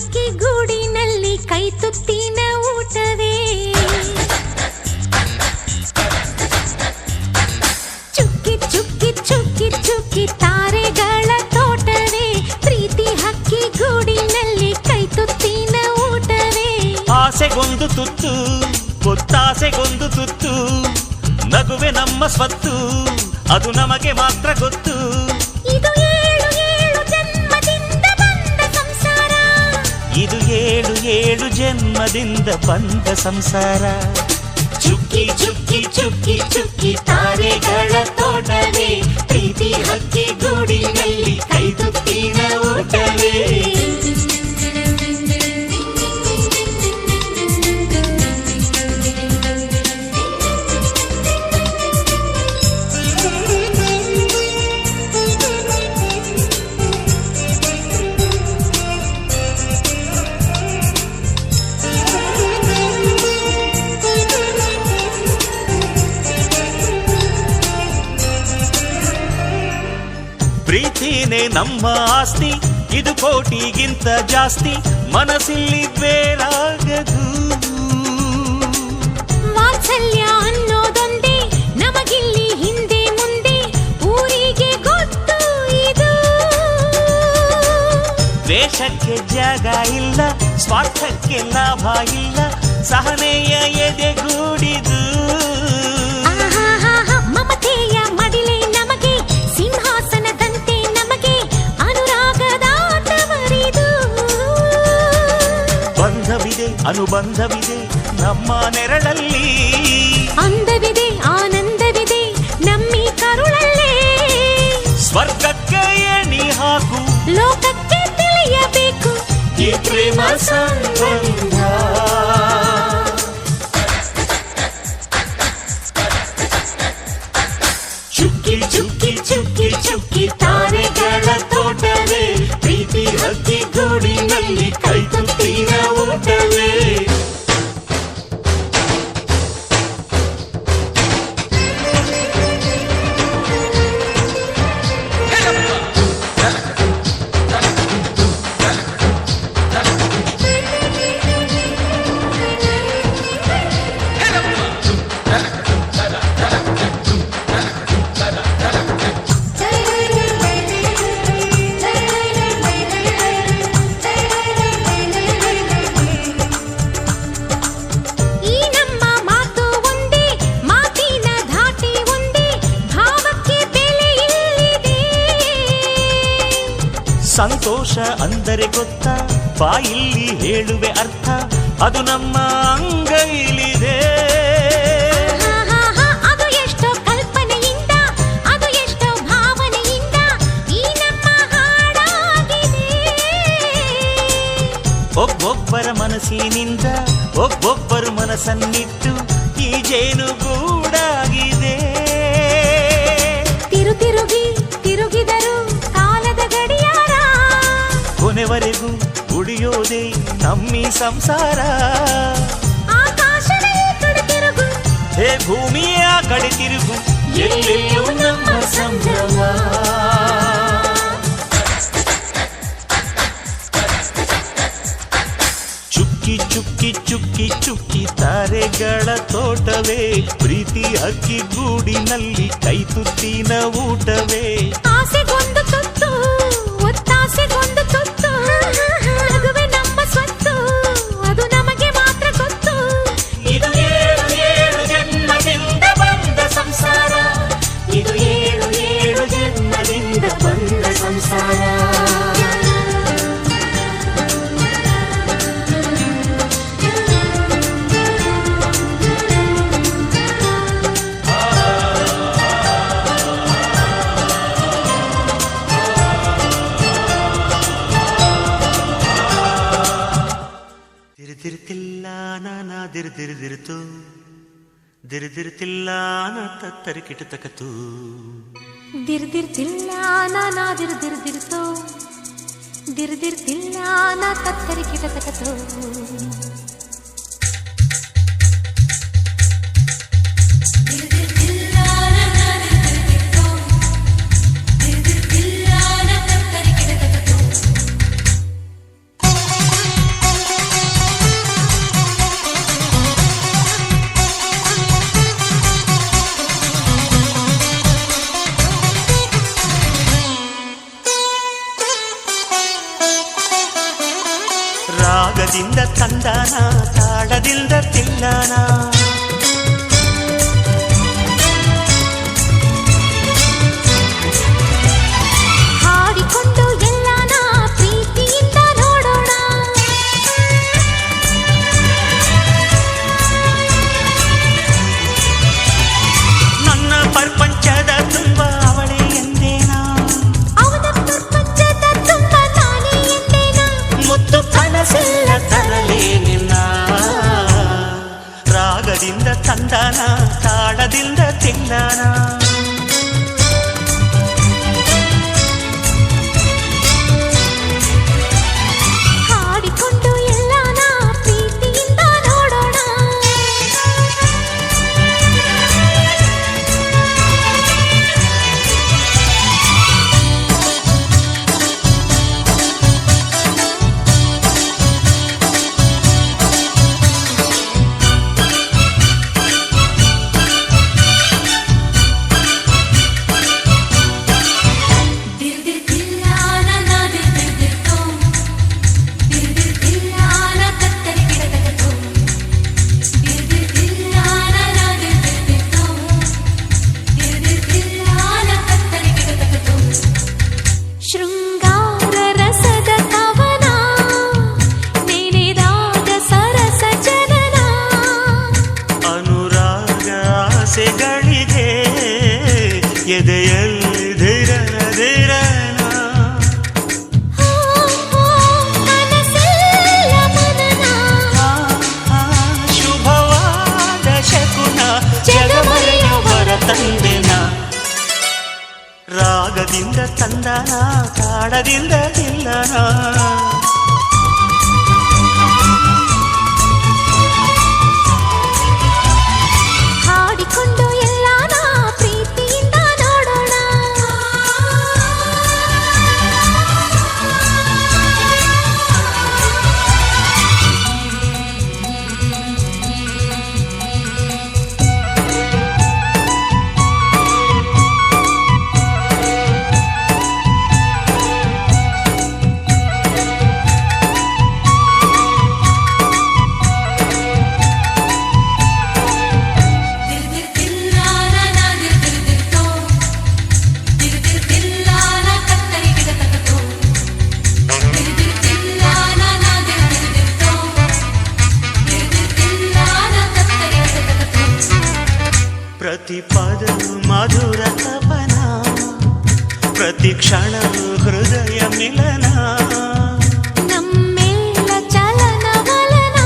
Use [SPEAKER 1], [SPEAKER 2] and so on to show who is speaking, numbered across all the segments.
[SPEAKER 1] ಹಕ್ಕಿ ಗೂಡಿನಲ್ಲಿ ಕೈ ತುತ್ತಿನ ಊಟವೇ ಚುಕ್ಕಿ ಚುಕ್ಕಿ ಚುಕ್ಕಿ ಚುಕ್ಕಿ ತಾರೆಗಳ ತೋಟವೇ ಪ್ರೀತಿ ಹಕ್ಕಿ ಗೂಡಿನಲ್ಲಿ ಕೈ ತುತ್ತಿನ ಊಟವೇ
[SPEAKER 2] ಆಸೆಗೊಂದು ತುತ್ತು ಗೊತ್ತಾಸೆಗೊಂದು ತುತ್ತು ನಗುವೆ ನಮ್ಮ ಸ್ವತ್ತು ಅದು ನಮಗೆ ಮಾತ್ರ ಗೊತ್ತು
[SPEAKER 1] ಇದು ಏಳು ಏಳು ಜನ್ಮದಿಂದ ಬಂದ ಸಂಸಾರ
[SPEAKER 2] ಇದು ಏಳು ಏಳು ಜನ್ಮದಿಂದ ಬಂದ ಸಂಸಾರ ಚುಕ್ಕಿ ಚುಕ್ಕಿ ಚುಕ್ಕಿ ಚುಕ್ಕಿ ತಾರೆಗಳ ತೋಟವೇ ಪ್ರೀತಿ ಹಕ್ಕಿ ಗೂಡಿನಲ್ಲಿ ಕೈ ತುತ್ತಿನ ಊಟವೇ ಪ್ರೀತಿನೇ ನಮ್ಮ ಆಸ್ತಿ ಇದು ಕೋಟಿಗಿಂತ ಜಾಸ್ತಿ ಮನಸ್ಸಿಲ್ಲಿ ಬೇರಾಗದು
[SPEAKER 1] ವಾತ್ಸಲ್ಯ ಅನ್ನೋದೊಂದೇ ನಮಗಿಲ್ಲಿ ಹಿಂದೆ ಮುಂದೆ ಊರಿಗೆ ಗೊತ್ತು ಇದು
[SPEAKER 2] ದ್ವೇಷಕ್ಕೆ ಜಾಗ ಇಲ್ಲ ಸ್ವಾರ್ಥಕ್ಕೆ ಲಾಭ ಇಲ್ಲ ಸಹನೆಯ ಎದೆಗೂಡಿದು
[SPEAKER 1] ಮಮತೆಯ ಮಡಿಲೆ ನಮಗೆ ಸಿಂಹಾಸನದಂತೆ ನಮಗೆ ಅನುರಾಗದ ತವರಿದು
[SPEAKER 2] ಬಂಧವಿದೆ ಅನುಬಂಧವಿದೆ ನಮ್ಮ ನೆರಳಲ್ಲಿ
[SPEAKER 1] ಅಂದವಿದೆ ಆನಂದವಿದೆ ನಮ್ಮಿ ಕರುಳಲ್ಲೇ
[SPEAKER 2] ಸ್ವರ್ಗಕ್ಕೆ ಎಣಿ ಹಾಕು
[SPEAKER 1] ಲೋಕಕ್ಕೆ ತಿಳಿಯಬೇಕು
[SPEAKER 2] ಈ ಪ್ರೇಮ ಸಂಬಂಧ ಚುಕ್ಕಿ ಚುಕ್ಕಿ ಚುಕ್ಕಿ ಚುಕ್ಕಿ ತಾರೆಗಳ ತೋಟವೇ ಪ್ರೀತಿ ಹಕ್ಕಿ ಗೂಡಿನಲ್ಲಿ ಕೈ ತುತ್ತಿನ ಊಟವೇ
[SPEAKER 1] ಈ ನಮ್ಮ ಮಾತು ಒಂದೇ ಮಾತಿನ ಧಾಟಿ ಒಂದೇ ಭಾವಕ್ಕೆ ಬೆಲೆ ಇಲ್ಲಿದೆ
[SPEAKER 2] ಸಂತೋಷ ಅಂದರೆ ಗೊತ್ತಾ ಬಾಯಿಲ್ಲಿ ಹೇಳುವೆ ಅರ್ಥ ಅದು ನಮ್ಮ ಅಂಗೈಲಿದೆ
[SPEAKER 1] ಅದು ಎಷ್ಟೋ ಕಲ್ಪನೆಯಿಂದ ಅದು ಎಷ್ಟೋ ಭಾವನೆಯಿಂದ ಈ ನಮ್ಮ ಹಾಡಾಗಿದೆ
[SPEAKER 2] ಒಬ್ಬೊಬ್ಬರ ಮನಸ್ಸಿನಿಂದ ಒಬ್ಬೊಬ್ಬರು ಮನಸ್ಸನ್ನಿಟ್ಟು ಈ ಜೇನುಗೂಡಾಗಿದೆ
[SPEAKER 1] ತಿರುಗಿ ತಿರುಗಿದರು ಕಾಲದ ಗಡಿಯಾರ
[SPEAKER 2] ಕೊನೆವರೆಗೂ ಉಳಿಯೋದೇ ನಮ್ಮಿ ಸಂಸಾರ
[SPEAKER 1] ಆಕಾಶದ ಈ ಕಡೆ ತಿರುಗು
[SPEAKER 2] ಹೇ ಭೂಮಿಯ ಕಡೆ ತಿರುಗು ಎಲ್ಲೆಲ್ಲೂ ನಮ್ಮ ಸಂಭ್ರಮ ಚುಕ್ಕಿ ಚುಕ್ಕಿ ಚುಕ್ಕಿ ಚುಕ್ಕಿ ತಾರೆಗಳ ತೋಟವೇ ಪ್ರೀತಿ ಹಕ್ಕಿ ಗೂಡಿನಲ್ಲಿ ಕೈ ತುತ್ತಿನ ಊಟವೇ
[SPEAKER 1] ಆಸೆಗೊಂದು ತುತ್ತು ಒತ್ತಾಸೆಗೊಂದು ತುತ್ತು ನಗುವೆ ನಮ್ಮ ಸ್ವತ್ತು ಅದು ನಮಗೆ ಮಾತ್ರ ಗೊತ್ತು
[SPEAKER 2] ಇದು ಏಳು ಏಳು ಜನ್ಮದಿಂದ ಬಂದ ಸಂಸಾರ ಇದು ಏಳು ಏಳು ಜನ್ಮದಿಂದ ಬಂದ ಸಂಸಾರ ದಿರ್ದಿರ್ತಿಲ್ಲ ನಾನಾ ದಿರ್ದಿರ್ದಿರ್ತು ದಿರ್ದಿರ್ತಿಲ್ಲ ನಾ ತತ್ತರಿಕಿಟ ತಕತು
[SPEAKER 1] ದಿರ್ದಿರ್ತಿಲ್ಲ ನಾನಾ ದಿರ್ದಿರ್ದಿರ್ತೋ ದಿರ್ದಿರ್ತಿಲ್ಲ ನಾ ತತ್ತರಿಕಿಟ ತಕತೋ
[SPEAKER 2] ರಾಗದಿಂದ ತಂದಾನ ತಾಳದಿಂದ ತಿಲ್ಲಾನ
[SPEAKER 1] ಹಾಡಿಕೊಂಡು ಎಲ್ಲಾನ ಪ್ರೀತಿಯಿಂದ ನೋಡೋಣ
[SPEAKER 2] ನನ್ನ ಪ್ರಪಂಚದ ತುಂಬ ಅವಳೇ ಎಂದೇನಾ
[SPEAKER 1] ಅವನ ಪ್ರಪಂಚದ ತುಂಬ ನಾನೇ ಎಂದೇನಾ
[SPEAKER 2] ಮುತ್ತು ಕನಸೆಲ್ಲ ತರಲೇ ನಿನ್ನ ರಾಗದಿಂದ ತಂದಾನ ತಾಳದಿಂದ ತಿಲ್ಲಾನ
[SPEAKER 1] ಹಾಡಿಕೊಂಡು ಎಲ್ಲಾನ ಪ್ರೀತಿಯಿಂದ ನೋಡೋಣ ಶೃಂಗಾರ ರಸದ ಕವನ ನೆನೆದಾಗ ಸರಸ ಜನನ
[SPEAKER 2] ಅನುರಾಗ ಆಸೆಗಳಿಗೆ ಎದೆಯಲ್ಲಿ ಧಿರನ ಧಿರನ
[SPEAKER 1] ಕನಸೆಲ್ಲ ಮನನ
[SPEAKER 2] ಶುಭವಾದ ಶಕುನ ಜಗಮರೆಯವರ ತಂದೆನ ರಾಗದಿಂದ ತಂದನ ತಾಳದಿಂದ ತಿಲ್ಲನ
[SPEAKER 1] ಹಾಡಿಕೊಂಡು ಎಲ್ಲಾನ ಪ್ರೀತಿಯಿಂದ ನೋಡೋಣ
[SPEAKER 2] ಪ್ರತಿ ಪದ ಮಧುರ ತಪನ ಪ್ರತಿ ಕ್ಷಣ ಹೃದಯ ಮಿಲನ
[SPEAKER 1] ನಮ್ಮೆಲ್ಲ ಚಲನ ವಲನ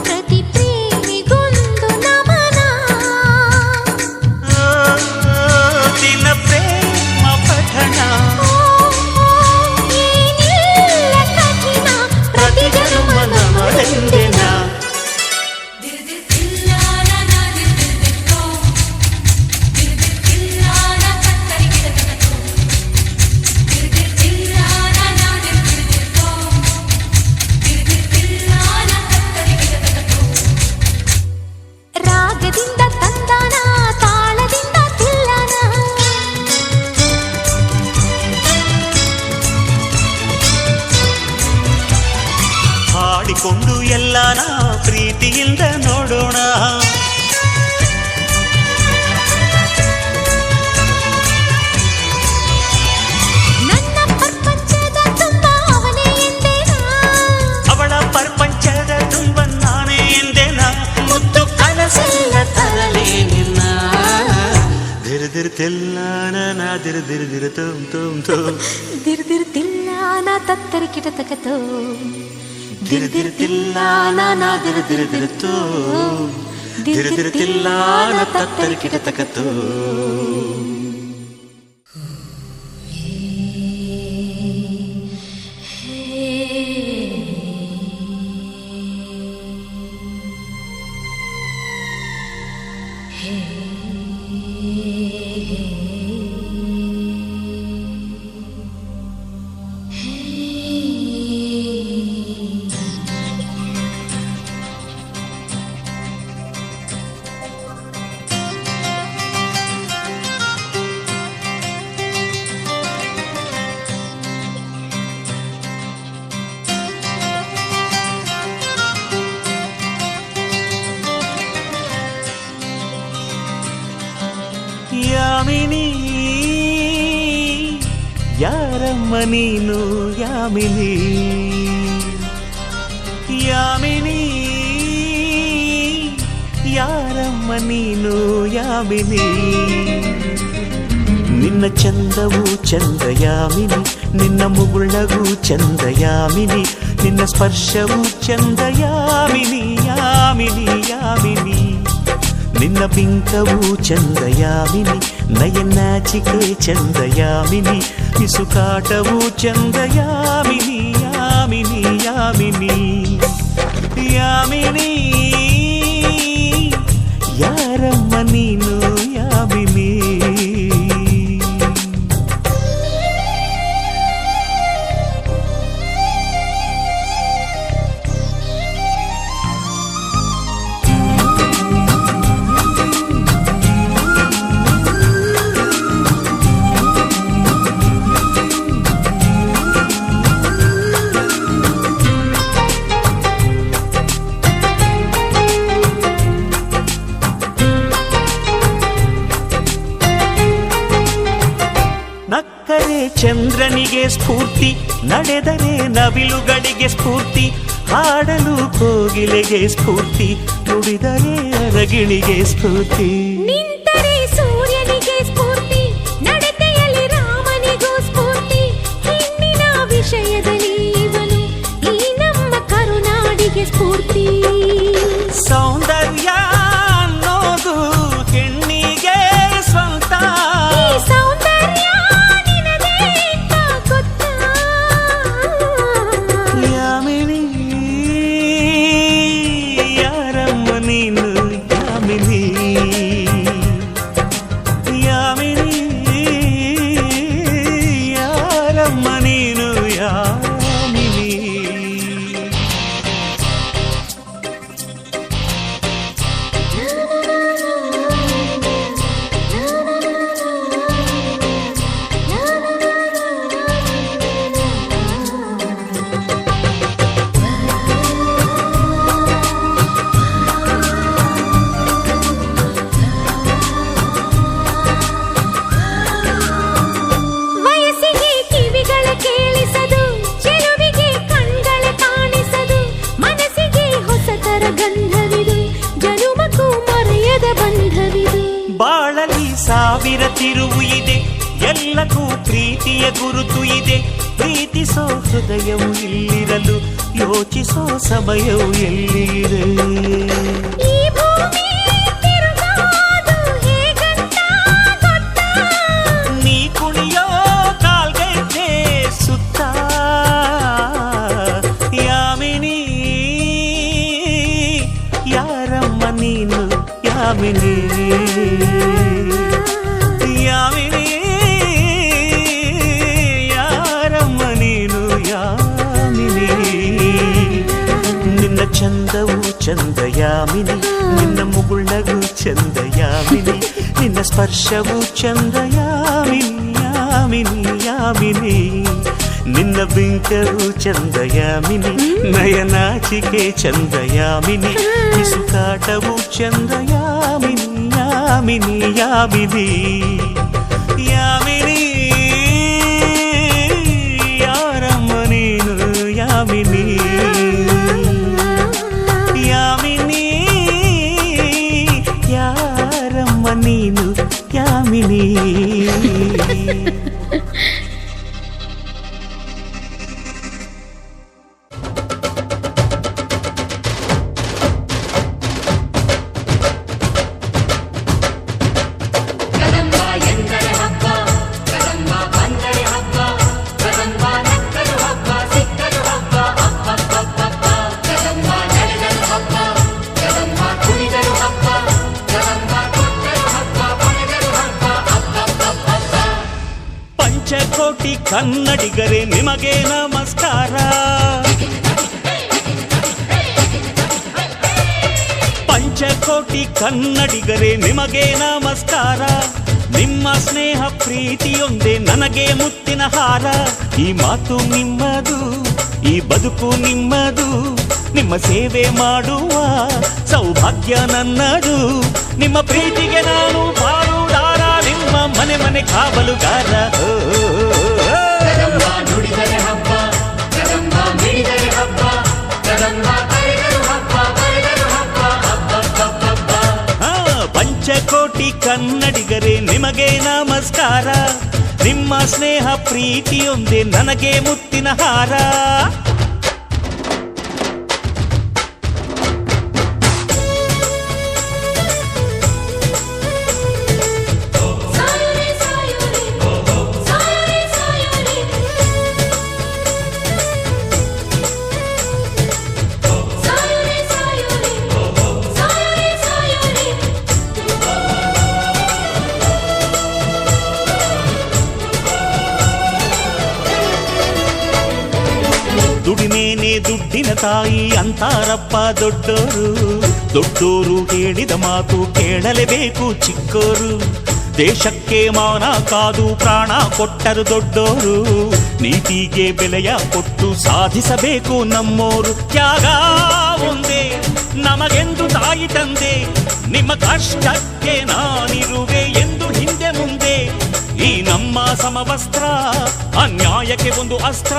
[SPEAKER 1] ಪ್ರತಿ ಪ್ರೇಮಿಗೊಂದು ನಮನ
[SPEAKER 2] ದಿನ ಪ್ರೇಮ ಪಠಣ
[SPEAKER 1] ಏನಿಲ್ಲ ಕಠಿಣ
[SPEAKER 2] ಪ್ರತಿ ಜನ್ಮ ನಮದೆಂದಿನ
[SPEAKER 1] ರಾಗದಿಂದ ತಂದಾನ ತಾಳದಿಂದ ತಿಲ್ಲನ
[SPEAKER 2] ಹಾಡಿಕೊಂಡು ಎಲ್ಲಾನ ಪ್ರೀತಿಯಿಂದ ನೋಡೋಣ
[SPEAKER 1] ನನ್ನ ಪ್ರಪಂಚದ ತುಂಬ ಅವನೇ ಎಂದೇನಾ
[SPEAKER 2] ಅವಳ ಪ್ರಪಂಚದ ತುಂಬ ನಾನೇ ಎಂದೇನ ಮುತ್ತು ಕನಸೆಲ್ಲ ತರಲೇ ನಿನ್ನ ದಿರ್ದಿರ್ತಿಲ್ಲಾನ ನಾ ದಿರ್ದಿರ್ದಿರ ತುಮ್ ತುಮ್ ತುಮ್
[SPEAKER 1] ದಿರ್ದಿರ್ತಿಲ್ಲಾನ ತತ್ತರಿ ಕಿಟತಕತೋ
[SPEAKER 2] ದಿರ್ದಿರ್ತಿಲ್ಲಾನ ನಾ ದಿರ್ದಿರ್ದಿರತೋ ದಿರ್ದಿರ್ತಿಲ್ಲಾನ ತತ್ತರಿ ಕಿಟತಕತೋ ಯಾರಮ್ಮ ನೀನು ಯಾಮಿನಿ ಯಾಮಿನಿ ಯಾರಮ್ಮ ನೀನು ಯಾಮಿನಿ ನಿನ್ನ ಚಂದವು ಚಂದ ಯಾಮಿನಿ ನಿನ್ನ ಮುಗುಳಗೂ ಚಂದ ಯಾಮಿನಿ ನಿನ್ನ ಸ್ಪರ್ಶವು ಚಂದ ಯಾಮಿನಿ ಯಾಮಿನಿ ಯಾಮಿನಿ ನಿನ್ನ ಬಿಂಕವು ಚಂದ ಯಾಮಿನಿ ನಯನಾಚಿಕೆ ಚಂದ ಯಾಮಿನಿ ಮಿಸುಕಾಟವು ಚಂದ ಯಾಮಿನಿ ಯಾಮಿನಿ ಯಾಮಿನಿ ಯಾಮಿನಿ ಯಾರಮ್ಮ ನೀನು ಯಾಮಿನಿ ನಕ್ಕರೆ ಚಂದ್ರನಿಗೆ ಸ್ಫೂರ್ತಿ ನಡೆದರೆ ನವಿಲುಗಳಿಗೆ ಸ್ಫೂರ್ತಿ ಹಾಡಲು ಕೋಗಿಲೆಗೆ ಸ್ಫೂರ್ತಿ ನುಡಿದರೆ ಅರಗಿಣಿಗೆ ಸ್ಫೂರ್ತಿ
[SPEAKER 1] ನಿಂತರೆ ಸೂರ್ಯನಿಗೆ ಸ್ಫೂರ್ತಿ ನಡತೆಯಲ್ಲಿ ರಾಮನಿಗೂ ಸ್ಫೂರ್ತಿ ಹೆಣ್ಣಿನ ವಿಷಯದಲ್ಲಿ ಇವನು ಈ ನಮ್ಮ ಕರುನಾಡಿಗೆ ಸ್ಫೂರ್ತಿ
[SPEAKER 2] ಸೌಂದರ್ಯ ಅನ್ನೋದು ಹೆಣ್ಣಿಗೆ ಸ್ವಂತ
[SPEAKER 1] ಈ ಸೌಂದರ್ಯ ನಿನದೇ ಅಂತ ಗೊತ್ತಾ?
[SPEAKER 2] ಯಾಮಿನಿ ಯಾರಮ್ಮ ನೀನು ಯಾಮಿನಿ ಯಾಮಿನಿ ಯಾರಮ್ಮ ನೀನು ಯಾಮಿನಿ
[SPEAKER 1] ವಯಸ್ಸಿಗೆ ಕಿವಿಗಳ ಕೇಳಿಸದು ಚೆಲುವಿಗೆ ಕಣ್ಗಳ ಕಾಣಿಸದು ಮನಸ್ಸಿಗೆ ಹೊಸತರ ಗಂಧವಿದು ಜನುಮಕ್ಕೂ ಮರೆಯದ ಬಂಧವಿದು
[SPEAKER 2] ಬಾಳಲಿ ಸಾವಿರ ತಿರುವು ಇದೆ ಎಲ್ಲಕ್ಕೂ ಪ್ರೀತಿಯ ಗುರುತು ಇದೆ ಪ್ರೀತಿಸೋ ಹೃದಯವು ಇಲ್ಲಿರಲು ಯೋಚಿಸೋ ಸಮಯವು ಎಲ್ಲಿದೆ
[SPEAKER 1] ಈ ಭೂಮಿ ತಿರುಗೋದು ಹೇಗಂತ ಗೊತ್ತಾ?
[SPEAKER 2] ನೀ ಕುಣಿಯೋ ಕಾಲ್ಗೈತೆ ಸುತ್ತ ಯಾಮಿನಿ ಯಾರಮ್ಮ ನೀನು ಯಾಮಿನಿ ಯಾಮಿನಿ ಯಾರಮ್ಮ ನೀನು ಯಾಮಿನಿ ನಿನ್ನ ಚಂದವು ಚಂದ ಯಾಮಿನಿ ನಿನ್ನ ಮುಗುಳಗೂ ಚಂದ ಯಾಮಿನಿ ನಿನ್ನ ಸ್ಪರ್ಶವು ಚಂದ ಯಾಮಿನಿ ಯಾಮಿನಿ ಯಾಮಿನಿ ನಿನ್ನ ಬಿಂಕವು ಚಂದ ಯಾಮಿನಿ ನಯನಾಚಿಕೆ ಚಂದ ಯಾಮಿನಿ ಮಿಸುಕಾಟವು ಚಂದ ಯಾಮಿನಿ ಯಾಮಿನಿ ಯಾಮಿನಿ ಯಾಮಿನಿ ಯಾರಮ್ಮ ನೀನು ಯಾಮಿನಿ ಯಾಮಿನಿ ಯಾರಮ್ಮ ನೀನು ಯಾಮಿನಿ ಪಂಚಕೋಟಿ ಕನ್ನಡಿಗರೇ ನಿಮಗೆ ನಮಸ್ಕಾರ ಪಂಚಕೋಟಿ ಕನ್ನಡಿಗರೇ ನಿಮಗೆ ನಮಸ್ಕಾರ ನಿಮ್ಮ ಸ್ನೇಹ ಪ್ರೀತಿಯೊಂದೇ ನನಗೆ ಮುತ್ತಿನ ಹಾರ ಈ ಮಾತು ನಿಮ್ಮದು ಈ ಬದುಕು ನಿಮ್ಮದು ನಿಮ್ಮ ಸೇವೆ ಮಾಡುವ ಸೌಭಾಗ್ಯ ನನ್ನದು ನಿಮ್ಮ ಪ್ರೀತಿಗೆ ನಾನು ಪಾಲುದಾರ ನಿಮ್ಮ ಮನೆ ಮನೆ ಕಾವಲುಗಾರ ನಮಸ್ಕಾರ. ನಿಮ್ಮ ಸ್ನೇಹ ಪ್ರೀತಿಯೊಂದೇ ನನಗೆ ಮುತ್ತಿನ ಹಾರ. ದುಡಿಮೇನೆ ದುಡ್ಡಿನ ತಾಯಿ ಅಂತಾರಪ್ಪ ದೊಡ್ಡೋರು. ದೊಡ್ಡೋರು ಹೇಳಿದ ಮಾತು ಕೇಳಲೇಬೇಕು ಚಿಕ್ಕೋರು. ದೇಶಕ್ಕೆ ಮಾನ ಕಾದು ಪ್ರಾಣ ಕೊಟ್ಟರು ದೊಡ್ಡೋರು. ನೀತಿಗೆ ಬೆಲೆಯ ಕೊಟ್ಟು ಸಾಧಿಸಬೇಕು ನಮ್ಮೋರು. ತ್ಯಾಗ ಒಂದೇ ನಮಗೆಂದು ತಾಯಿ ತಂದೆ. ನಿಮ್ಮ ಕಷ್ಟಕ್ಕೆ ನಾನಿರುವೆ ಎಂದು ಹಿಂದೆ ಮುಂದೆ. ಈ ನಮ್ಮ ಸಮವಸ್ತ್ರ ಅನ್ಯಾಯಕ್ಕೆ ಒಂದು ಅಸ್ತ್ರ.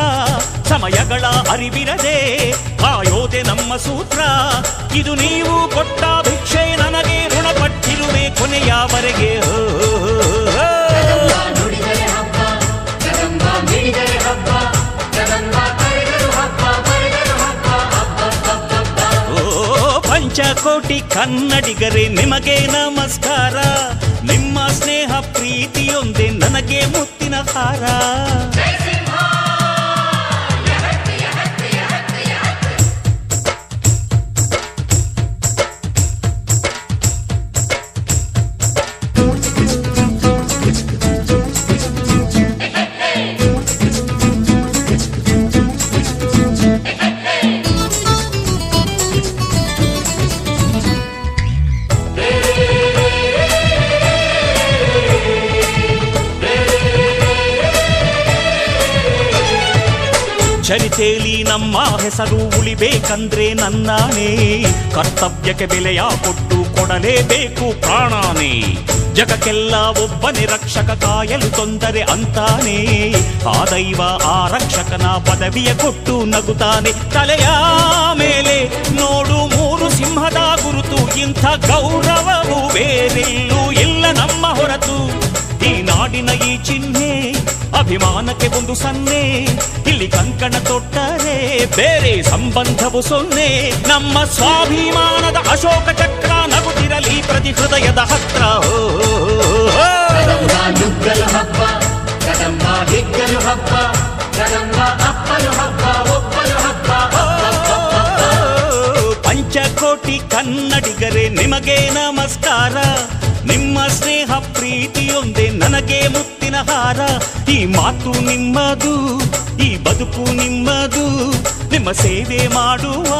[SPEAKER 2] ಸಮಯಗಳ ಅರಿವಿರದೆ ಕಾಯೋದೆ ನಮ್ಮ ಸೂತ್ರ. ಇದು ನೀವು ಕೊಟ್ಟ ಭಿಕ್ಷೆ ನನಗೆ ಋಣಪಟ್ಟಿರುವೆ ಕೊನೆಯವರೆಗೆ. ಪಂಚಕೋಟಿ ಕನ್ನಡಿಗರೇ ನಿಮಗೆ ನಮಸ್ಕಾರ. ನಿಮ್ಮ ಸ್ನೇಹ ಪ್ರೀತಿಯೊಂದೇ ನನಗೆ ಮುತ್ತಿನ ಹಾರ. ಚರಿತೆಯಲ್ಲಿ ನಮ್ಮ ಹೆಸರು ಉಳಿಬೇಕಂದ್ರೆ ನನ್ನಾನೇ. ಕರ್ತವ್ಯಕ್ಕೆ ಬೆಲೆಯ ಕೊಟ್ಟು ಕೊಡಲೇಬೇಕು ಪ್ರಾಣಾನೇ. ಜಗಕ್ಕೆಲ್ಲ ಒಬ್ಬನೇ ರಕ್ಷಕ ಕಾಯಲು ತೊಂದರೆ ಅಂತಾನೆ. ಆ ದೈವ ಆ ರಕ್ಷಕನ ಪದವಿಯ ಕೊಟ್ಟು ನಗುತ್ತಾನೆ. ತಲೆಯ ಮೇಲೆ ನೋಡು 3 ಸಿಂಹದ ಗುರುತು. ಇಂಥ ಗೌರವವು ಬೇರೆಲ್ಲೂ ಇಲ್ಲ ನಮ್ಮ ಹೊರತು. ಈ ನಾಡಿನ ಈ ಚಿಹ್ನೆ ಅಭಿಮಾನಕ್ಕೆ ಒಂದು ಸನ್ನೆ. ಇಲ್ಲಿ ಕಂಕಣ ತೊಟ್ಟರೆ ಬೇರೆ ಸಂಬಂಧವು ಸೊನ್ನೆ. ನಮ್ಮ ಸ್ವಾಭಿಮಾನದ ಅಶೋಕ ಚಕ್ರ ನಗುತ್ತಿರಲಿ ಪ್ರತಿ ಹೃದಯದ ಹತ್ರ. ಪಂಚಕೋಟಿ ಕನ್ನಡಿಗರೇ ನಿಮಗೆ ನಮಸ್ಕಾರ. ನಿಮ್ಮ ಸ್ನೇಹ ಪ್ರೀತಿಯೊಂದೇ ನನಗೆ ಮುತ್ತಿನ ಹಾರ. ಈ ಮಾತು ನಿಮ್ಮದು, ಈ ಬದುಕು ನಿಮ್ಮದು. ನಿಮ್ಮ ಸೇವೆ ಮಾಡುವ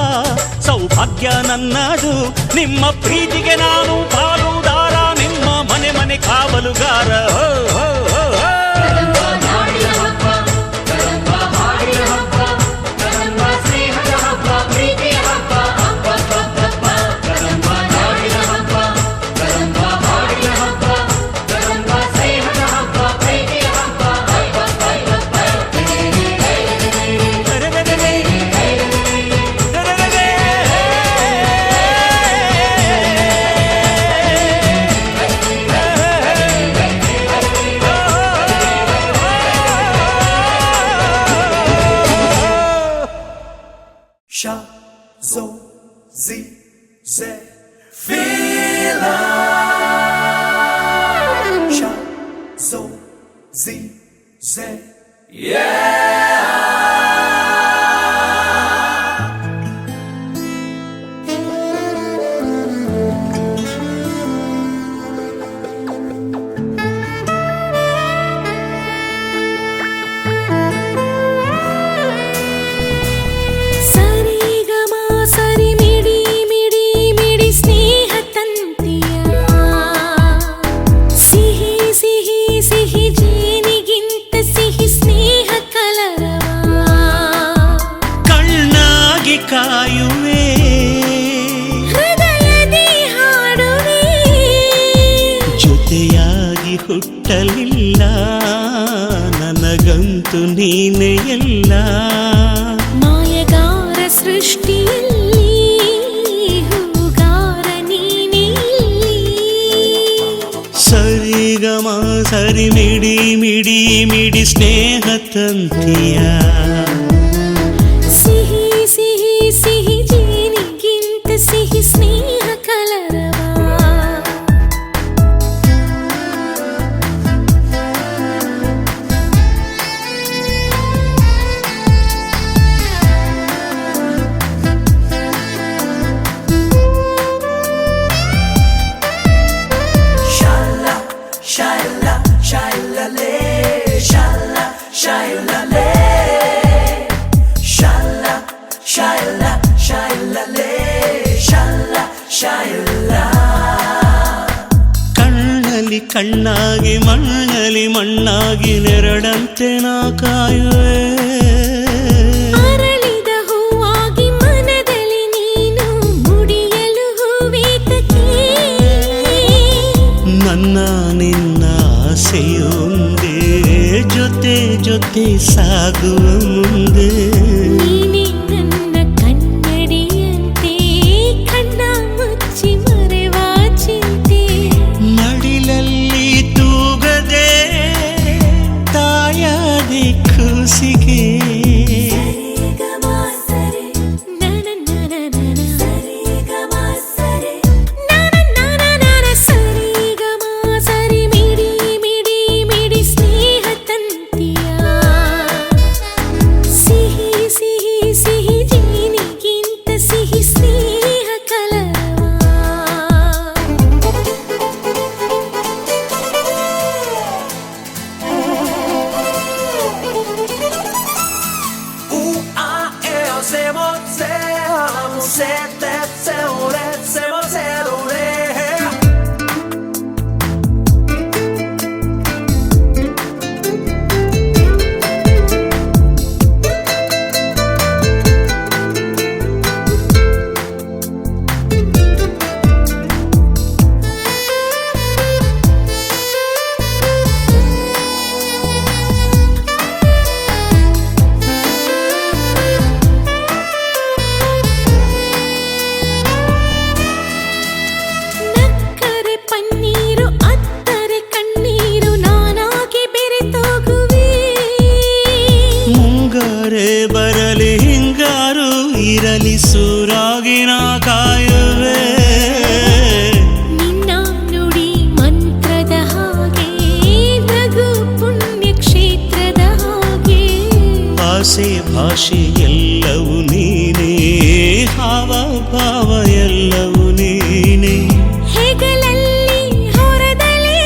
[SPEAKER 2] ಸೌಭಾಗ್ಯ ನನ್ನದು. ನಿಮ್ಮ ಪ್ರೀತಿಗೆ ನಾನು ಪಾಲುದಾರ. ನಿಮ್ಮ ಮನೆ ಮನೆ ಕಾವಲುಗಾರ. ಹುಟ್ಟಲಿಲ್ಲ ನನಗಂತೂ ನೀನೇ ಎಲ್ಲ.
[SPEAKER 1] ಮಾಯಗಾರ ಸೃಷ್ಟಿಯಲ್ಲಿ ಹೂಗಾರ ನೀನೇ.
[SPEAKER 2] ಸರಿಗ ಸರಿಗಮ ಸರಿ ಮಿಡಿ ಮಿಡಿ ಮಿಡಿ ಸ್ನೇಹ ತಂತಿಯ
[SPEAKER 1] ಸಿಹಿ ಸಿಹಿ ಸಿಹಿ ಜೇನಿಗಿಂತ ಸಿಹಿ ಸ್ನೇಹ ಕಲರವ
[SPEAKER 2] ಕಣ್ಣಲ್ಲಿ ಕಣ್ಣಾಗಿ ಮಣ್ಣಲ್ಲಿ ಮಣ್ಣಾಗಿ ನೆರಳಂತೆ ನಾ ಕಾಯುವೆ
[SPEAKER 1] ಅರಳಿದ ಹೂವಾಗಿ ಮನದಲ್ಲಿ ನೀನು ಮುಡಿಯಲು ಹೂವೇತಕ್ಕೆ
[SPEAKER 2] ನನ್ನ ನಿನ್ನ ಆಸೆಯೊಂದೇ ಜೊತೆ ಜೊತೆ ಸಾಗುವ ಮುಂದೆ
[SPEAKER 1] ನೀನೇ ನನ್ನ ಕನ್ನಡಿಯಂತೆ ಕಣ್ಣ ಮುಚ್ಚಿ ಮರೆವ ಚಿಂತೆ
[SPEAKER 2] ಮಡಿಲಲ್ಲಿ ತೂಗದೆ ತಾಯಾದೆ ಕೂಸಿಗೆ ಬರಲಿ ಹಿಂಗಾರು ಇರಲಿ ಸೂರಾಗಿನ ಕಾಯುವೆ
[SPEAKER 1] ನಿನ್ನ ನುಡಿ ಮಂತ್ರದ ಹಾಗೆ ನಗು ಪುಣ್ಯ ಕ್ಷೇತ್ರದ ಹಾಗೆ
[SPEAKER 2] ಆಸೆ ಭಾಷೆ ಎಲ್ಲವೂ ನೀನೇ ಹಾವ ಭಾವ ಎಲ್ಲವೂ ನೀನೇ
[SPEAKER 1] ಹೆಗಲಲ್ಲಿ ಹೊರದಲ್ಲಿ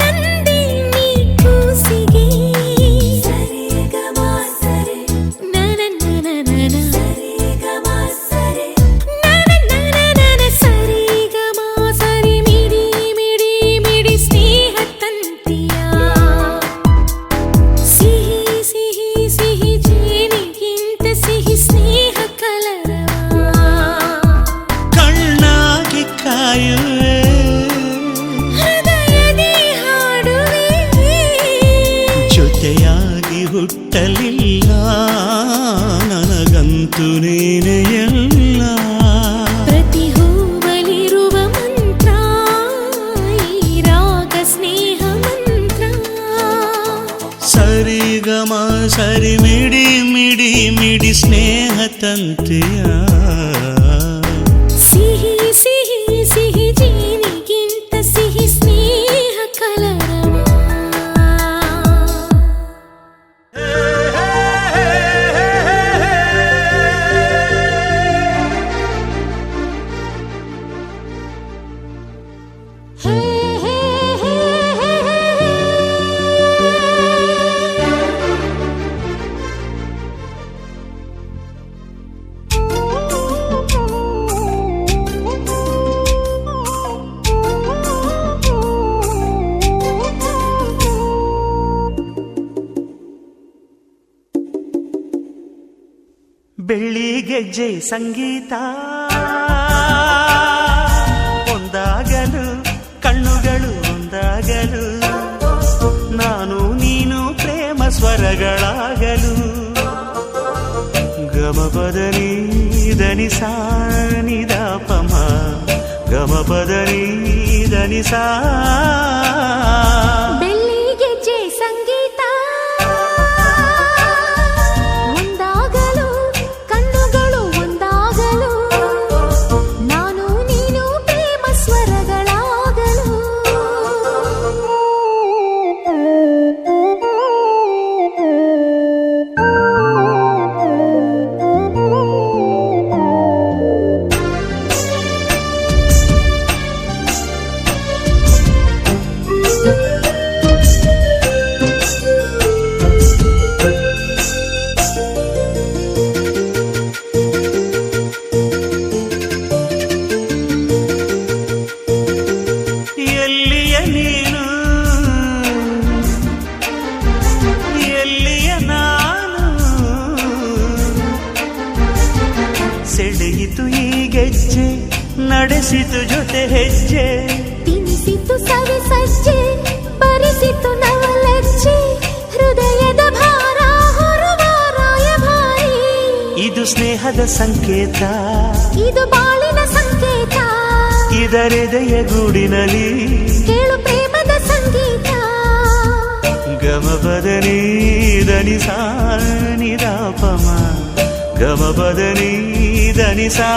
[SPEAKER 1] ತಂದೆ ನೀ ಕೂಸಿಗೆ
[SPEAKER 2] ಜೊತೆಯಾಗಿ ಹುಟ್ಟಲಿಲ್ಲ ನನಗಂತೂ ನೀನೇ ಎಲ್ಲ
[SPEAKER 1] ಪ್ರತಿ ಹೂವಲಿರುವ ಮಂತ್ರ ಈ ರಾಗ ಸ್ನೇಹ ಮಂತ್ರ
[SPEAKER 2] ಸರಿಗಮ ಸರಿ ಮಿಡಿ ಮಿಡಿ ಮಿಡಿ ಸ್ನೇಹ ತಂತಿಯ
[SPEAKER 1] ಸಿಹಿ ಸಿಹಿ ಸಿಹಿ ಜೇನಿಗಿಂತ ಸಿಹಿ ಸ್ನೇಹ ಕಲರವ
[SPEAKER 2] ಬೆಳ್ಳಿ ಗೆಜ್ಜೆ ಸಂಗೀತ ಒಂದಾಗಲು ಕಣ್ಣುಗಳು ಒಂದಾಗಲು ನಾನು ನೀನು ಪ್ರೇಮ ಸ್ವರಗಳಾಗಲು ಗಮಪದ ನೀ ದನಿ ಸಾ ನಿದ ಪಮ ಗಮ ಪದ ನೀ ಧನಿ ಸಾ
[SPEAKER 1] ಬೆಳ್ಳಿ ಗೆಜ್ಜೆ ಸಂಗೀತ ಒಂದಾಗಲು ಕಣ್ಣುಗಳು ಒಂದಾಗಲು ನಾನು ನೀನು ಪ್ರೇಮ ಸ್ವರಗಳಾಗಲು
[SPEAKER 2] ಎಲ್ಲಿಯ ನೀನು ಎಲ್ಲಿಯ ನಾನು ಸೆಳೆಯಿತು ಈ ಗೆಜ್ಜೆ ನಡೆಸಿತು ಜೊತೆ ಹೆಜ್ಜೆ
[SPEAKER 1] ತಿನಿಸಿತು ಸವಿ ಸಜ್ಜೆ ಬರಿಸಿತು ನವಲಜ್ಜೆ ಹೃದಯದ ಭಾರ ಹೊರುವ ರಾಯಭಾರಿ
[SPEAKER 2] ಇದು ಸ್ನೇಹದ ಸಂಕೇತ
[SPEAKER 1] ಇದು ಬಾಳಿನ ಸಂಕೇತ
[SPEAKER 2] ಇದರೆದೆಯ ಗೂಡಿನಲ್ಲಿ
[SPEAKER 1] ಕೇಳು ಪ್ರೇಮದ ಸಂಗೀತ
[SPEAKER 2] ಗಮ ಪದ ನೀ ಧನಿ ಸಾ ನಿರಾಪಮ ಗಮ ಪದ ನೀ ಧನಿ ಸಾ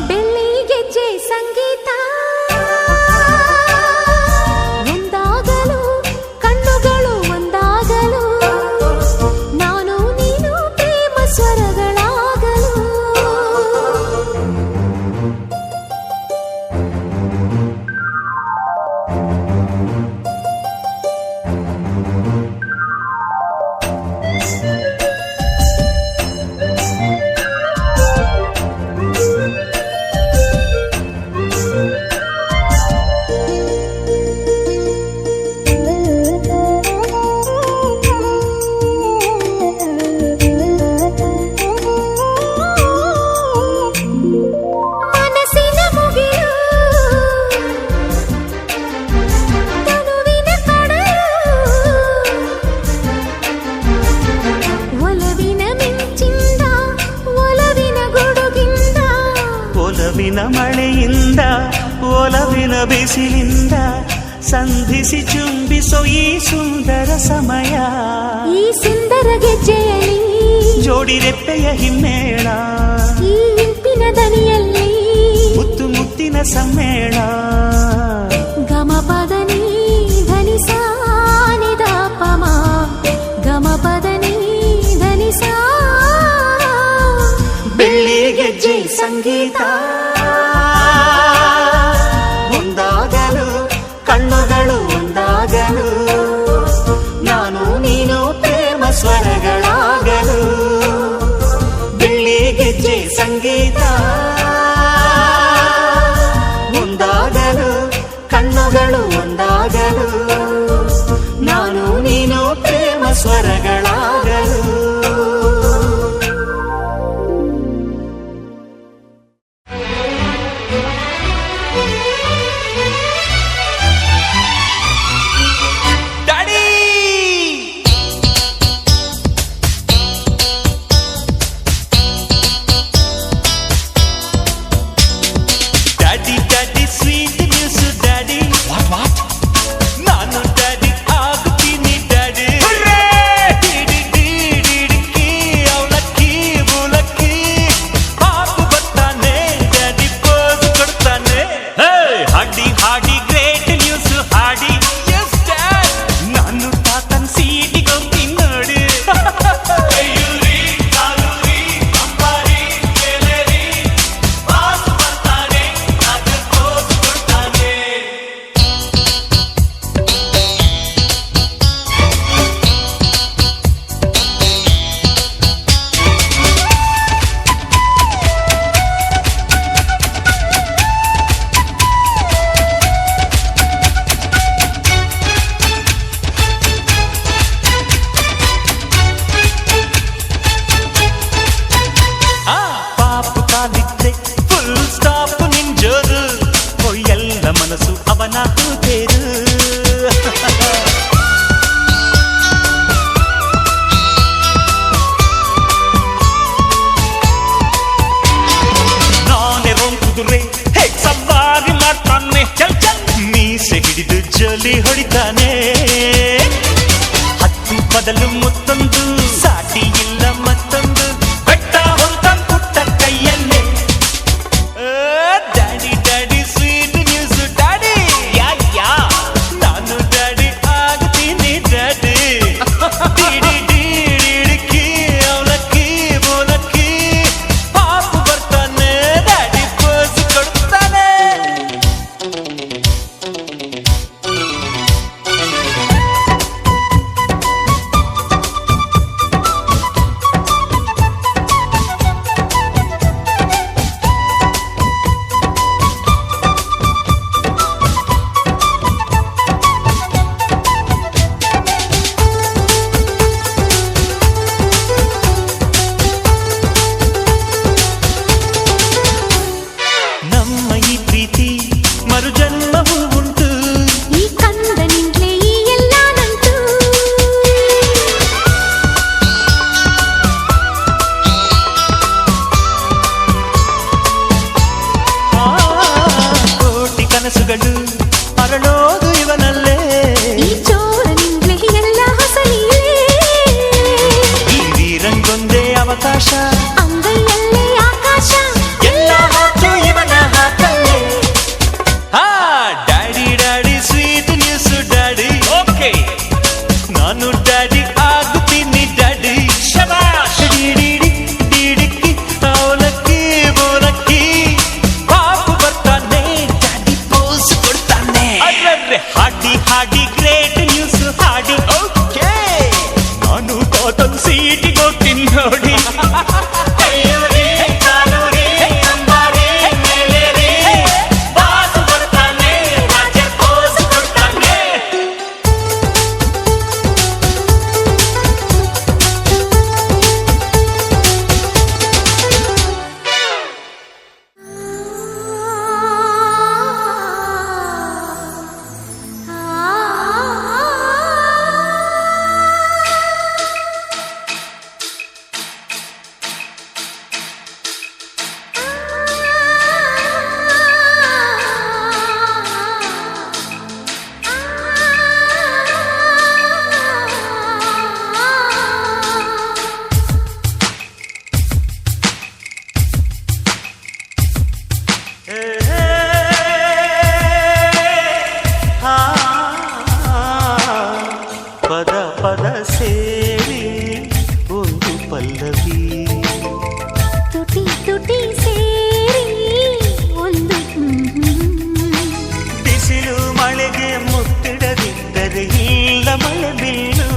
[SPEAKER 1] ಬೆಳ್ಳಿ ಗೆಜ್ಜೆ ಸಂಗೀತ ಒಂದಾಗಲು ಕಣ್ಣುಗಳು ಒಂದಾಗಲು ನಾನು ನೀನು ಪ್ರೇಮ ಸ್ವರಗಳಾಗಲು ಮನಸ್ಸಿನ ಮುಗಿಲು ತನುವಿನ ಕಡಲು ಒಲವಿನ ಮಿಂಚಿಂದ ಒಲವಿನ ಗುಡುಗಿಂದ
[SPEAKER 2] ಒಲವಿನ ಮಳೆಯಿಂದ ಒಲವಿನ ಬಿಸಿಲಿಂದ ಸಂಧಿಸಿ ಚುಂಬಿಸೋ ಈ ಸುಂದರ ಸಮಯ
[SPEAKER 1] ಈ ಸುಂದರ ಗೆಜ್ಜೆಯಲ್ಲಿ
[SPEAKER 2] ಜೋಡಿ ರೆಪ್ಪೆಯ ಹಿಮ್ಮೇಳ
[SPEAKER 1] ಈ ಇಂಪಿನ ದನಿಯಲ್ಲಿ
[SPEAKER 2] ಮುತ್ತು ಮುತ್ತಿನ ಸಮ್ಮೇಳ
[SPEAKER 1] ಗಮ ಪದ ನೀ ಧನಿ ಸಾ ನಿದಾಪಮ ಗಮ ಪದ ನೀ ಧನಿ ಸಾ
[SPEAKER 2] ಬೆಳ್ಳಿ ಗೆಜ್ಜೆ ಸಂಗೀತ ಒಂದಾಗಲು ಕಣ್ಣುಗಳು ಒಂದಾಗಲು ನಾನು ನೀನು ಪ್ರೇಮ ಸ್ವರಗಳಾಗಲು ಬೆಳ್ಳಿ ಗೆಜ್ಜೆ ಸಂಗೀತ ಒಂದಾಗಲು ಕಣ್ಣುಗಳು ಒಂದಾಗಲು ನಾನು ನೀನು ಪ್ರೇಮ ಸ್ವರಗಳಾಗಲು daddy daddy sweet news daddy ನಾನು ಡ್ಯಾಡಿ ಆಗುತ್ತೀನಿ ಡ್ಯಾಡಿ ಬದಲು ಮುತ್ತೊಂದು ಸಾಟಿ ಇಲ್ಲ ಮತ್ತೊಂದು ಬೆಟ್ಟ ಹೊಂತ ಪುಟ್ಟ ಕೈಯಲ್ಲೇ daddy daddy sweet news daddy ಯಾ ನಾನು ಡ್ಯಾಡಿ ಆಗ್ತೀನಿ ಡ್ಯಾಡಿ ಡಿಡಿ ಡಿಡಿಡಿಕ್ಕಿ ಅವಲಕ್ಕಿ ಬೋಲಕ್ಕಿ ಪಾಪು ಬರ್ತಾನೆ ಡ್ಯಾಡಿ ಪೋಸ್ ಕೊಡ್ತಾನೆ ನಮ್ಮ ಈ ಪ್ರೀತಿ ಮರುಜನ್ಮವೂ ಉಂಟು
[SPEAKER 1] ಈ ಕಂದನಿಂದಲೇ ಈ ಎಲ್ಲ ನಂಟು
[SPEAKER 2] ಕೋಟಿ ಕನಸುಗಳು ಅರಳೋದು ಇವನಲ್ಲೇ
[SPEAKER 1] ಈ ಚೋರನಿಂದಲೇ ಎಲ್ಲ ಹೊಸ ಲೀಲೆ
[SPEAKER 2] ಈ ವೀರಂಗೊಂದೇ ಅವಕಾಶ
[SPEAKER 1] ಅಂಗೈಯಲ್ಲೇ ಆಕಾಶ
[SPEAKER 2] ಎಲ್ಲ ಹಾಕು ಇವನ ಹಾಕಲ್ಲೇ daddy daddy sweet news daddy okay ನಾನು ಡ್ಯಾಡಿ ಆಗುತ್ತೀನಿ ಡ್ಯಾಡಿ ಶಬಾಷ್ ಡಿಡಿಡಿ ಡಿಡಿಕ್ಕಿ ಅವಲಕ್ಕಿ ಬೋಲಕ್ಕಿ ಪಾಪು ಬರ್ತಾನೆ ಡ್ಯಾಡಿ ಪೋಸ್ ಕೊಡ್ತಾನೆ ಅರ್ರೆ ಹಾಡಿ ಹಾಡಿ ಗ್ರೇಟ್ ನ್ಯೂಸ್ ಹಾಡಿ ಓಕೆ ನಾನು ಕಾಟನ್ ಸೀಟಿಗೆ ಹೋಗ್ತೀನಿ ನೋಡಿ ಪದ ಪದ ಸೇರಿ ಒಂದು ಪಲ್ಲವಿ
[SPEAKER 1] ತುಟಿ ತುಟಿ ಸೇರಿ ಒಂದು
[SPEAKER 2] ಬಿಸಿಲು ಮಳೆಗೆ ಮುತ್ತಿಡದಿದ್ದರೆ ಇಲ್ಲ ಮಳೆ ಬೀಳು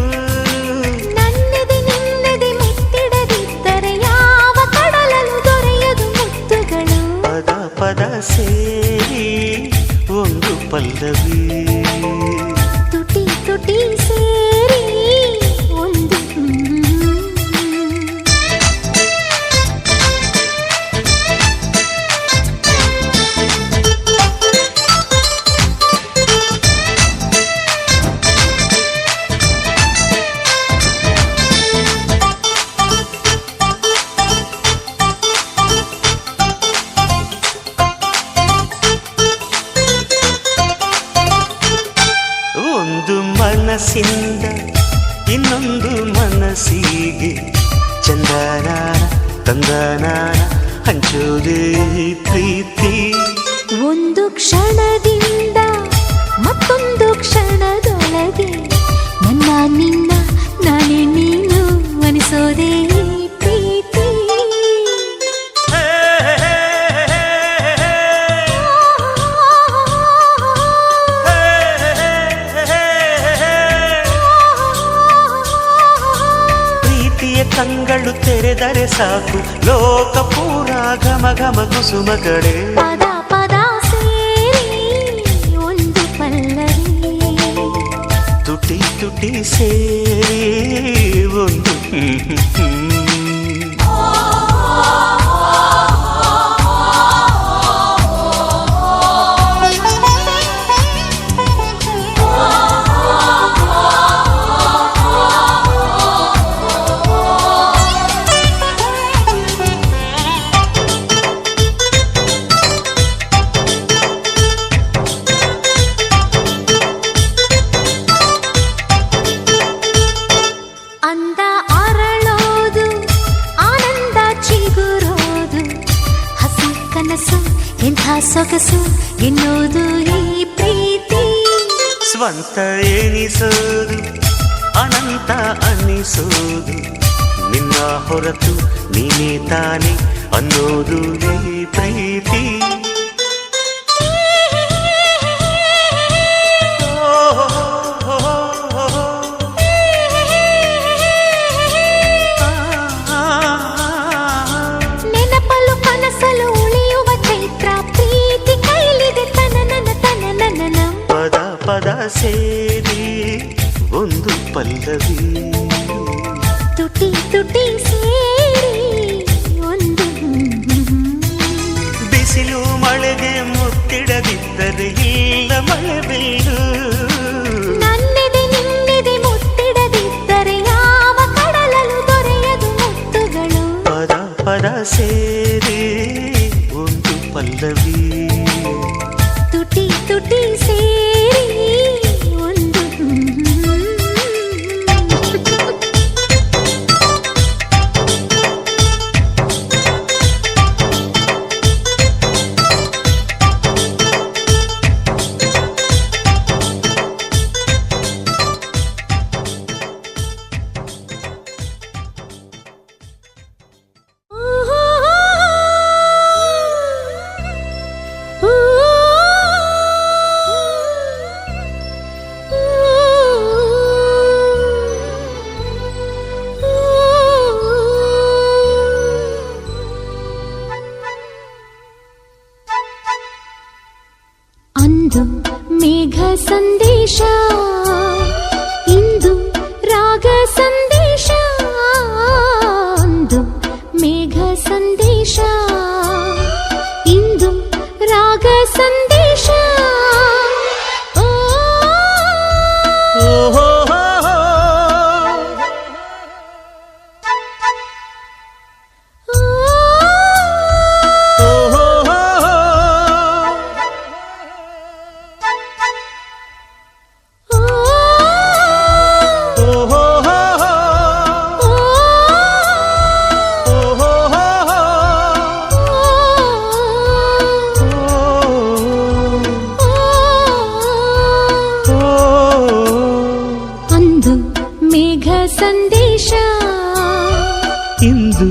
[SPEAKER 1] ನನ್ನದೆ ನಿನ್ನದೆ ಮುತ್ತಿಡದಿದ್ದರೆ ಯಾವ ಕಡಲಲು ದೊರೆಯದು ಮುತ್ತುಗಳು
[SPEAKER 2] ಪದ ಪದ ಸೇರಿ ಒಂದು ಪಲ್ಲವಿ
[SPEAKER 1] ತುಟಿ ತುಟಿ ಸೇರಿ ಒಂದು
[SPEAKER 2] ಒಂದು ಮನಸ್ಸಿಂದ ಇನ್ನೊಂದು ಮನಸ್ಸಿಗೆ ಚಂದನ ತಂದನ ಹಂಚೋದೇ ಪ್ರೀತಿ
[SPEAKER 1] ಒಂದು ಕ್ಷಣದಿಂದ ಮತ್ತೊಂದು ಕ್ಷಣದೊಳಗೆ ನನ್ನ ನಿನ್ನ ನಾನೇ ನೀನು ಅನಿಸೋದೇ ಪ್ರೀತಿ
[SPEAKER 2] ಪ್ರೀತಿಯ ಕಂಗಳು ತೆರೆದರೆ ಸಾಕು ಲೋಕ ಪೂರ ಘಮ ಘಮ ಕುಸುಮಗಳೇ
[SPEAKER 1] ಪದ ಪದ ಸೇರಿ ಒಂದು ಪಲ್ಲವಿ
[SPEAKER 2] ತುಟಿ ತುಟಿ ಸೇರಿ ಒಂದು
[SPEAKER 1] ಸೊಗಸು ಎನ್ನುವುದು ಈ ಪ್ರೀತಿ.
[SPEAKER 2] ಸ್ವಂತ ಎನಿಸೋದು ಅನಂತ ಅನ್ನಿಸೋದು, ನಿನ್ನ ಹೊರತು ನೀನೇ ತಾನೆ ಅನ್ನೋದು ಈ ಪ್ರೀತಿ.
[SPEAKER 1] ನೆನಪಲು ಕನಸಲು ಉಳಿಯುವ ಚೈತ್ರ ಪ್ರೀತಿ ಕೈಲಿದೆ ತನನನ ತನನನ.
[SPEAKER 2] ಪದ ಪದ ಸೇರಿ ಒಂದು ಪಲ್ಲವಿ,
[SPEAKER 1] ತುಟಿ ತುಟಿ ಸೇರಿ ಒಂದು.
[SPEAKER 2] ಬಿಸಿಲು ಮಳೆಗೆ ಮುತ್ತಿಡದಿದ್ದರೆ ಇಲ್ಲ ಮಳೆ ಬೀಳು.
[SPEAKER 1] ನನ್ನೆದೆ ನಿನ್ನೆದೆ ಮುತ್ತಿಡದಿದ್ದರೆ ಯಾವ ಕಡಲಲು ದೊರೆಯದು ಮುತ್ತುಗಳು.
[SPEAKER 2] ಪದ ಪದ ಸೇರಿ ಒಂದು ಪಲ್ಲವಿ,
[SPEAKER 1] ತುಟಿ ತುಟಿ ಸೇರಿ ಒಂದು. ಅಂದು ಮೇಘ ಸಂದೇಶ, ಇಂದು ರಾಗ ಸಂದೇಶ. ಅಂದು ಮೇಘ ಸಂದೇಶ, ಇಂದು ರಾಗ ಸಂದೇಶ. ಓ
[SPEAKER 2] ಓಹೋ
[SPEAKER 1] ಸಂದೇಶ,
[SPEAKER 2] ಇಂದು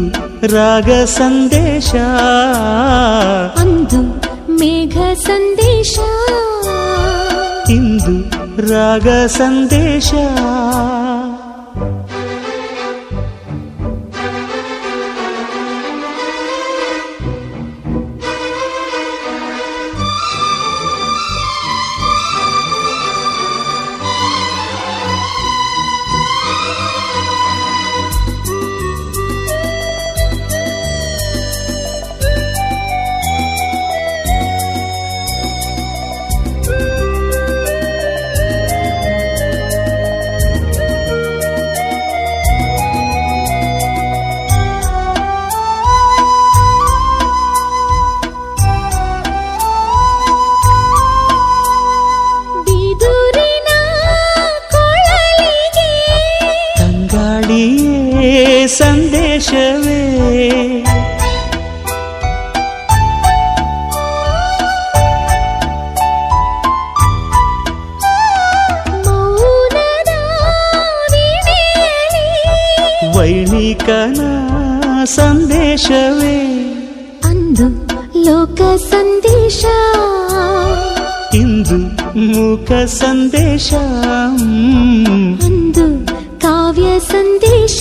[SPEAKER 2] ರಾಗ ಸಂದೇಶ.
[SPEAKER 1] ಅಂದು ಮೇಘ ಸಂದೇಶ,
[SPEAKER 2] ಇಂದು ರಾಗ ಸಂದೇಶ. ಸಂದೇಶವೇ
[SPEAKER 1] ಮೌನದ ವೀಣೆಯಲ್ಲಿ
[SPEAKER 2] ವೈಣಿಕನ ಸಂದೇಶವೇ.
[SPEAKER 1] ಅಂದು ಲೋಕ ಸಂದೇಶ,
[SPEAKER 2] ಇಂದು ಮೂಕ ಸಂದೇಶ.
[SPEAKER 1] ಅಂದು ಕಾವ್ಯ ಸಂದೇಶ,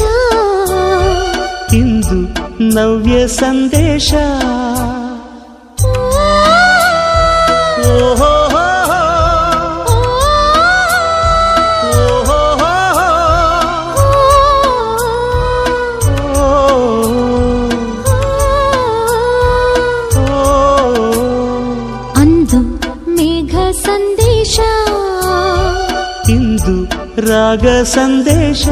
[SPEAKER 2] ಇಂದು ನವ್ಯ ಸಂದೇಶ. ಓಹೋ
[SPEAKER 1] ಅಂದು ಮೇಘ ಸಂದೇಶ,
[SPEAKER 2] ಇಂದು ರಾಗ ಸಂದೇಶ.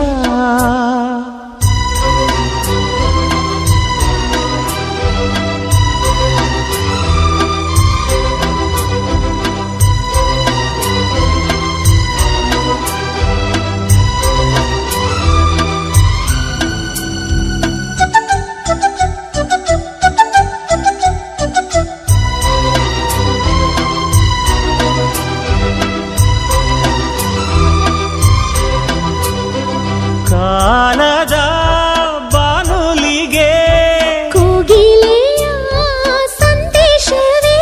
[SPEAKER 2] ಬಾನದ ಬಾನುಲಿಗೆ
[SPEAKER 1] ಕೋಗಿಲೆಯ ಸಂದೇಶವೇ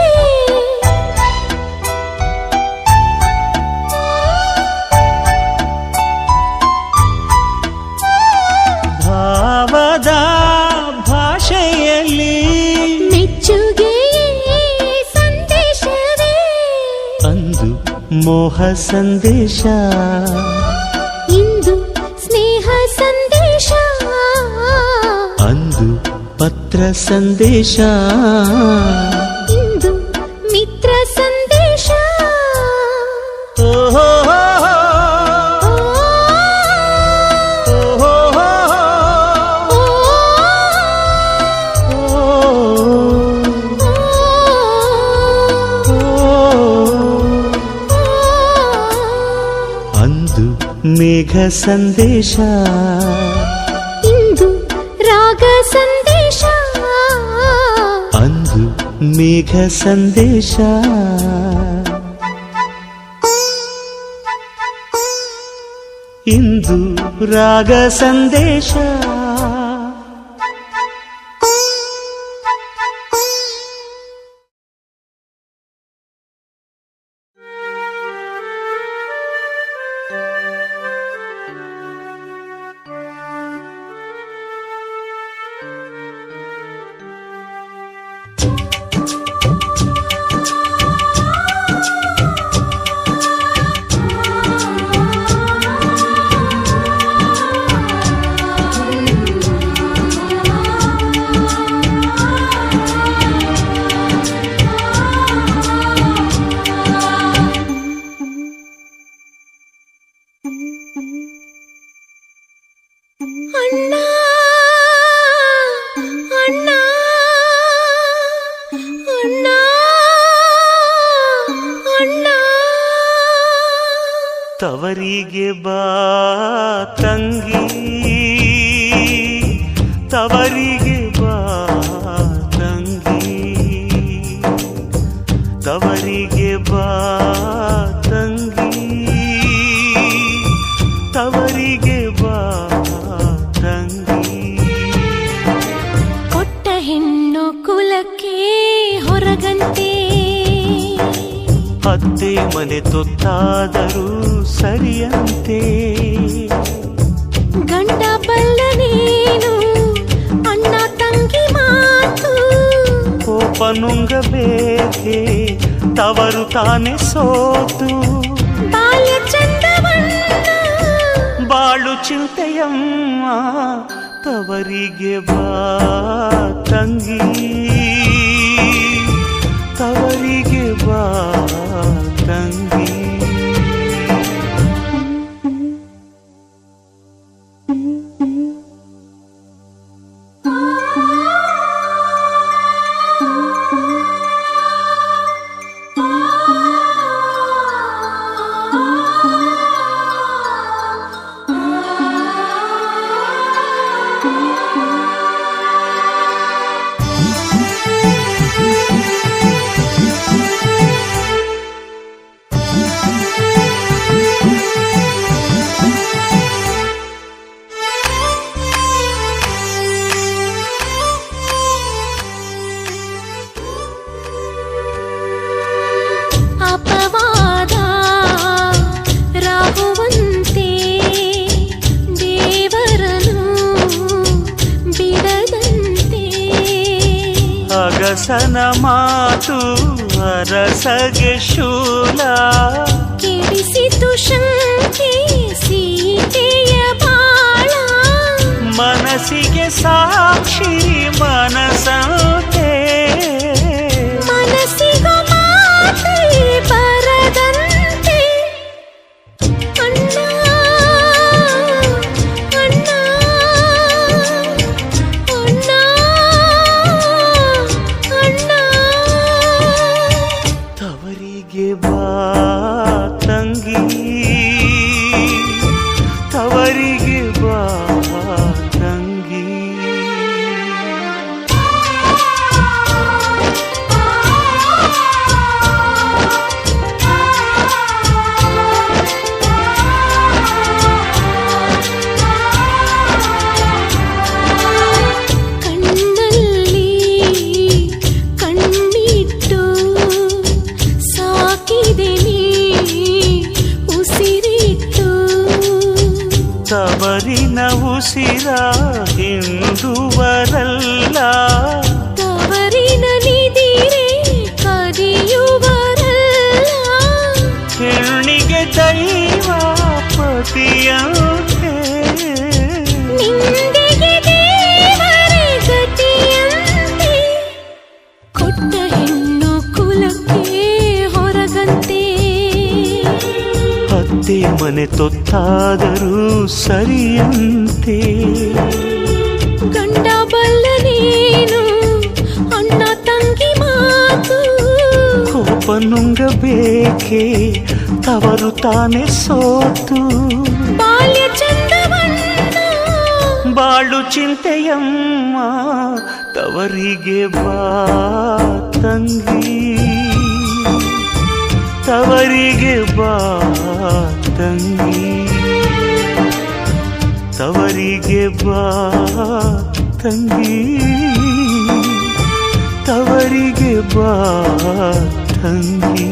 [SPEAKER 2] ಭಾವದ ಭಾಷೆಯಲ್ಲಿ
[SPEAKER 1] ಮೆಚ್ಚುಗೆಯೇ ಸಂದೇಶವೇ
[SPEAKER 2] ಅಂದು ಮೋಹ ಸಂದೇಶ
[SPEAKER 1] ಇಂದು ಸ್ನೇಹ ಸಂದೇಶ
[SPEAKER 2] ಅಂದು ಪತ್ರ ಸಂದೇಶ
[SPEAKER 1] ಇಂದು ಮಿತ್ರ ಸಂದೇಶ
[SPEAKER 2] ಓಹೋ ಅಂದು ಮೇಘ ಸಂದೇಶ
[SPEAKER 1] ಇಂದು ರಾಗ ಸಂದೇಶ
[SPEAKER 2] ಅಂದು ಮೇಘ ಸಂದೇಶ ಇಂದು ರಾಗ ಸಂದೇಶ
[SPEAKER 1] ಅಣ್ಣ ಅಣ್ಣ ಅಣ್ಣ ಅಣ್ಣ
[SPEAKER 2] ತವರಿಗೆ ಬಾ ತಂಗಿ ತವರಿಗೆ ಬಾ ತಂಗಿ ತವರಿಗೆ ಬಾ ತಂಗಿ ತವರಿಗೆ ಬಾ ತಂಗಿ
[SPEAKER 1] ಕೊಟ್ಟ ಹೆಣ್ಣು ಕುಲಕ್ಕೆ ಹೊರಗಂತೆ
[SPEAKER 2] ಅತ್ತೆ ಮನೆ ತೊತ್ತಾದರೂ ಸರಿಯಂತೆ
[SPEAKER 1] ಗಂಡ ಬಲ್ಲನೇನು ಅಣ್ಣ ತಂಗಿ ಮಾತು
[SPEAKER 2] ಕೋಪ ನುಂಗಬೇಕೆ ತವರು ತಾನೆ ಸೋತು
[SPEAKER 1] ಬಾಲ್ಯ ಚಂದವನ್ನ
[SPEAKER 2] ಬಾಳು ಚಿಂತೆಯಮ್ಮ ತವರಿಗೆ ಬಾ ತಂಗಿ ತವರಿಗೆ ಬಾ ತಂಗಿ
[SPEAKER 1] ಅಪವಾದ ರಾಹುವಂತೆ ದೇವರನು ಬಿಡದಂತೆ
[SPEAKER 2] ಅಗಸನ ಮಾತು ಅರಸಗೆ ಶೂಲ
[SPEAKER 1] ಕೆಡಿಸಿತು ಶಂಕೆ ಸೀತೆಯ ಬಾಳ
[SPEAKER 2] ಮನಸ್ಸಿಗೆ ಸಾಕ್ಷಿ ಮನಸಂತೆ
[SPEAKER 1] ಮನಸ್ಸಿಗೂ ಮಾತೆ ಬರದಂತೆ ಅಣ್ಣ ಅಣ್ಣ ಅಣ್ಣ ಅಣ್ಣ
[SPEAKER 2] ತವರಿಗೆ ಬಾ ತಂಗಿ ತವರಿಗೆ ಬಾ ತಂಗಿ ಉಸಿರ ಹಿಂದುವರಲ್ಲ
[SPEAKER 1] ತವರಿನ ನಿದಿರೆ ಕದಿಯುವರಲ್ಲ
[SPEAKER 2] ಹೆಣ್ಣಿಗೆ ದೈವ ಪತಿಯಂತೆ
[SPEAKER 1] ನಿಂದೆಗೆ ದೇವರೇ ಗತಿಯಂತೆ ಕೊಟ್ಟ ಹೆಣ್ಣು ಕುಲಕ್ಕೆ ಹೊರಗಂತೆ
[SPEAKER 2] ಅತ್ತೆ ಮನೆ ತೊತ್ತಾದರೂ ಸರಿಯಂತೆ
[SPEAKER 1] ಗಂಡ ಬಲ್ಲನೇನು ಅಣ್ಣ ತಂಗಿ ಮಾತು
[SPEAKER 2] ಕೋಪ ನುಂಗಬೇಕೆ ತವರು ತಾನೆ ಸೋತು
[SPEAKER 1] ಬಾಲ್ಯ ಚಂದವನ್ನ
[SPEAKER 2] ಬಾಳು ಚಿಂತೆಯಮ್ಮ ತವರಿಗೆ ಬಾ ತಂಗಿ ತವರಿಗೆ ಬಾ ತಂಗಿ ತವರಿಗೆ ಬಾ ತಂಗಿ ತವರಿಗೆ ಬಾ ತಂಗಿ